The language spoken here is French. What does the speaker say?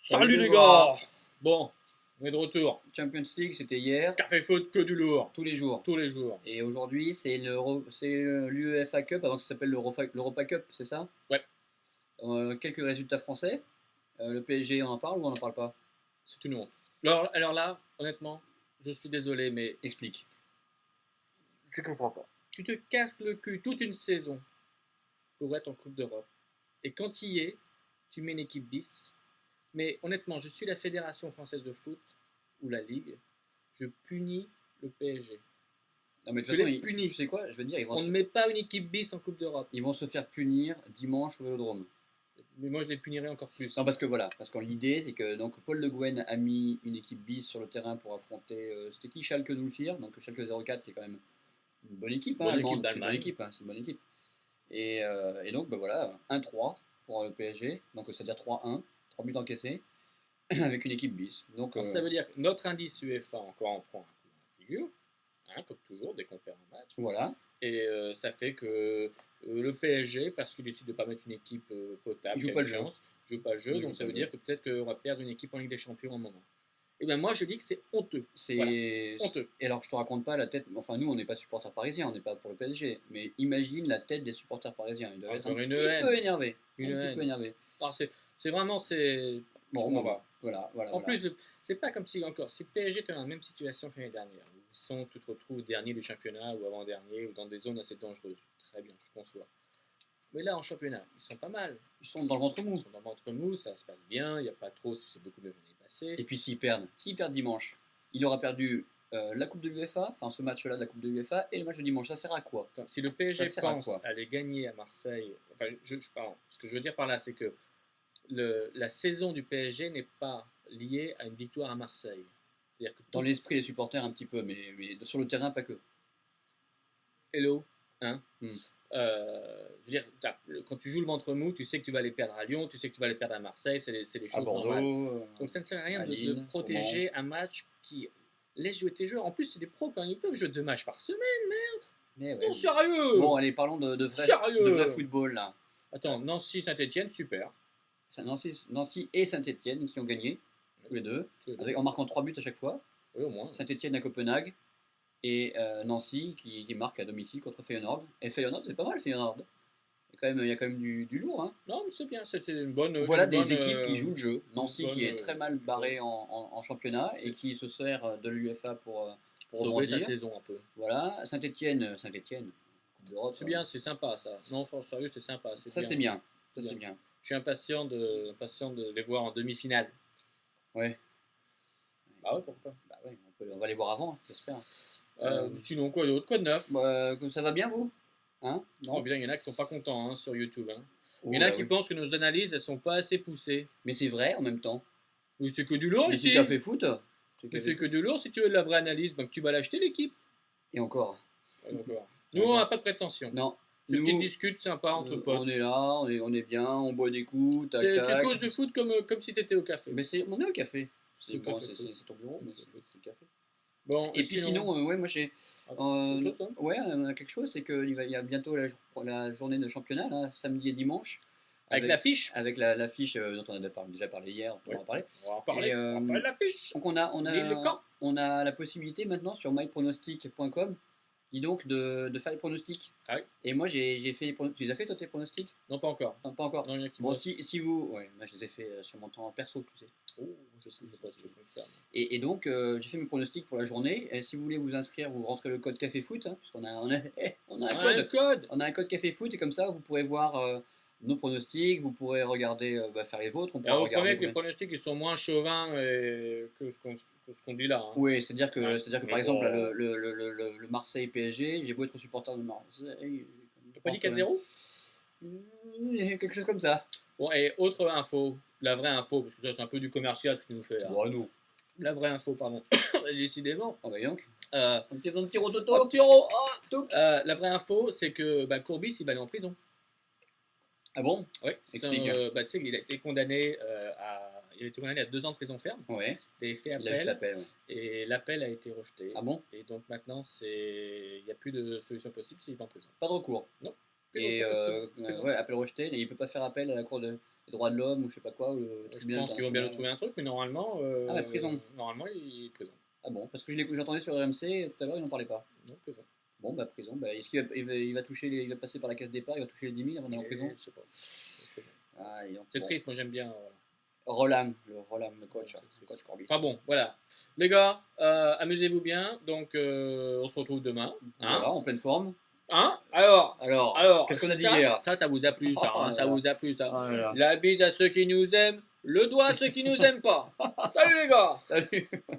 Salut les gars. Bon, on est de retour. Champions League, c'était hier, Café foot, que du lourd. tous les jours. Tous les jours. Et aujourd'hui, c'est l'UEFA Cup, avant que ça s'appelle l'Europa Cup, c'est ça? Ouais. Quelques résultats français. Le PSG, on en parle ou on n'en parle pas? C'est une honte. Alors là, honnêtement, je suis désolé, mais Explique. je comprends pas. Tu te casses le cul toute une saison pour être en Coupe d'Europe. Et quand tu y es, tu mets une équipe bis. Mais honnêtement, je suis la Fédération française de foot, ou la Ligue. Je punis le PSG. Non, mais de Je toute façon, les punis. tu sais quoi? Je veux dire, On ne met pas une équipe bis en Coupe d'Europe. ils vont se faire punir dimanche au Vélodrome. Mais moi, je les punirai encore plus. Non, parce que l'idée, c'est que donc Paul Le Guen a mis une équipe bis sur le terrain pour affronter, c'était qui? Schalke 04, donc Schalke 04 qui est quand même une bonne équipe, Bonne allemande, équipe c'est une bonne d'Allemagne. équipe, c'est une bonne équipe. Et donc, voilà, 1-3 pour le PSG, donc c'est-à-dire 3-1, 3 buts encaissés, avec une équipe bis. Donc, Alors, ça veut dire que notre indice UEFA, encore, on prend un coup dans la figure, hein, comme toujours, dès qu'on perd un match. voilà. Et ça fait que le PSG, parce qu'il décide de ne pas mettre une équipe potable, Il joue qui a pas une le jeu. chance, joue pas le jeu, Il donc joue ça pas veut le dire jeu. que peut-être qu'on va perdre une équipe en Ligue des Champions à un moment. Et bien moi, je dis que c'est honteux. C'est Voilà, honteux. Et alors, je te raconte pas la tête. Enfin, nous, on n'est pas supporters parisiens, on n'est pas pour le PSG. Mais imagine la tête des supporters parisiens. Ils doivent être un J'aurais une petit haine. peu énervés. Une Un petit haine. peu énervés. Alors, c'est vraiment, c'est... Bon, m'en bon, va. voilà. En plus, c'est pas comme si encore, si PSG était dans la même situation que l'année dernière, où tu te retrouves dernier du championnat ou avant-dernier ou dans des zones assez dangereuses. Très bien, je conçois. Mais là, en championnat, ils sont pas mal. Ils sont dans le ventre Ils mou. sont dans le ventre mou, ça se passe bien, il n'y a pas trop, c'est beaucoup mieux que l'année passée. Et puis, s'ils perdent dimanche, il aura perdu la Coupe de l'UEFA, enfin ce match-là de la Coupe de l'UEFA, et le match de dimanche. Ça sert à quoi? Attends, si le PSG Ça sert à pense quoi? aller gagner à Marseille, enfin, pardon, ce que je veux dire par là, c'est que la saison du PSG n'est pas liée à une victoire à Marseille. C'est-à-dire que Dans l'esprit des supporters, un petit peu, mais sur le terrain, pas que. Hello, hein. Hmm. Je veux dire, quand tu joues le ventre mou, tu sais que tu vas les perdre à Lyon, tu sais que tu vas les perdre à Marseille, c'est des À choses Bordeaux, normales. Donc ça ne sert à rien à de Lille, protéger un match qui laisse jouer tes joueurs. En plus, c'est des pros quand ils peuvent jouer 2 matchs par semaine. mais ouais. Non, sérieux. Bon, allez, parlons de Sérieux. vrai football là. Attends, Nancy, Saint-Etienne, super. C'est Nancy et Saint-Etienne qui ont gagné, tous les deux, en marquant 3 buts à chaque fois. Oui, au moins. Saint-Etienne à Copenhague et Nancy qui marque à domicile contre Feyenoord. Et Feyenoord, c'est pas mal, Feyenoord. Il y a quand même du lourd. Hein. Non, mais c'est bien, c'est une bonne. Voilà une des bonne, équipes qui jouent le jeu. Nancy bonne, qui est très mal barré en championnat et qui se sert de l'UEFA pour sauver sa rebondir. saison un peu. Voilà, Saint-Etienne, Coupe d'Europe. C'est bien, c'est sympa ça. Non, sérieux, c'est sympa. Ça c'est bien. Ça c'est bien. Je suis impatient de les voir en demi-finale. Ouais. Bah ouais, pourquoi pas. Bah ouais, on va les voir avant, j'espère. Sinon, quoi d'autre? Quoi de neuf? Ça va bien vous? Hein? Non, bien, il y en a qui sont pas contents hein, sur YouTube. Hein. Oh, Il y en a bah qui oui. pensent que nos analyses, elles sont pas assez poussées. Mais c'est vrai en même temps. Mais c'est que du lourd Mais ici. c'est café foot. Mais c'est que du lourd. Si tu veux de la vraie analyse, ben, tu vas l'acheter l'équipe. Et encore. Nous, on n'a pas de prétention. Non. C'est une Nous, petite discute sympa entre potes. on est là, on est bien, on boit des coups, tac Tu tac. causes de foot comme si tu étais au café. Mais on est au café. C'est au café foot. C'est ton bureau, mais c'est le café. Bon, Et puis sinon, ouais, moi j'ai. autre chose, hein Ouais, on a quelque chose, c'est qu'il y a bientôt la journée de championnat, là, samedi et dimanche. avec l'affiche. Avec l'affiche dont on a déjà parlé hier, on va en parler. On va en parler. Et, On va parler de l'affiche. Donc Lille, le camp. on a la possibilité maintenant sur mypronostic.com, dis donc, de faire les pronostics. Ah oui. Et moi j'ai fait les pronostics. Tu les as fait toi tes pronostics? Non, pas encore. Non, pas encore. Non, il y en a qui Bon, bossent. si vous. Ouais, moi je les ai fait sur mon temps perso, tu sais. Oh, je sais pas si je fais ça. Et donc, j'ai fait mes pronostics pour la journée. Et si vous voulez vous inscrire, vous rentrez le code Café Foot, hein, puisqu'on a, on a un code. On a un code Café Foot, et comme ça, vous pourrez voir nos pronostics, vous pourrez regarder, faire les vôtres. On pourra Alors, vous regarder. comprenez que les pronostics ils sont moins chauvins que ce qu'on dit là. Hein. Oui, c'est-à-dire que, Ouais. par exemple, là, le Marseille PSG, j'ai beau être supporter de Marseille. T'as pas dit 4-0? Quelque chose comme ça. Bon, et autre info, la vraie info, parce que ça c'est un peu du commercial ce que tu nous fais là. Bon, nous. La vraie info, pardon. Décidément. Oh, bah donc. Euh, On était dans le tir au toto. oh, petit euro, oh la vraie info, c'est que Courbis il va aller en prison. Ah bon? Oui, Explique. tu sais, il a été condamné à 2 ans de prison ferme. Ouais. Il a fait Il a fait appel. l'appel. Ouais. Et l'appel a été rejeté. Ah bon? Et donc maintenant, il n'y a plus de solution possible s'il va en prison. Pas de recours. Non. Et appel rejeté, il ne peut pas faire appel à la cour les droits de l'homme ou je sais pas quoi. Je pense qu'ils vont bien nous trouver un truc, mais normalement. Ah, la prison. Normalement, il est prison. Ah bon, parce que j'entendais sur RMC tout à l'heure, ils n'en parlaient pas. Non, prison. Bon, bah prison. Bah, est-ce qu'il va toucher il va passer par la case départ, il va toucher les 10 000 avant d'aller en prison? Je sais pas. Ah, c'est triste, moi j'aime bien. Roland, le coach. Coach Corbis. Ah bon, voilà. Les gars, amusez-vous bien. Donc, on se retrouve demain. Hein, voilà, en pleine forme. Hein? Alors qu'est-ce qu'on a dit hier? Ça vous a plu, ça. Hein, ça vous a plu, ça. Oh là là. La bise à ceux qui nous aiment, le doigt à ceux qui nous aiment pas. Salut les gars! Salut!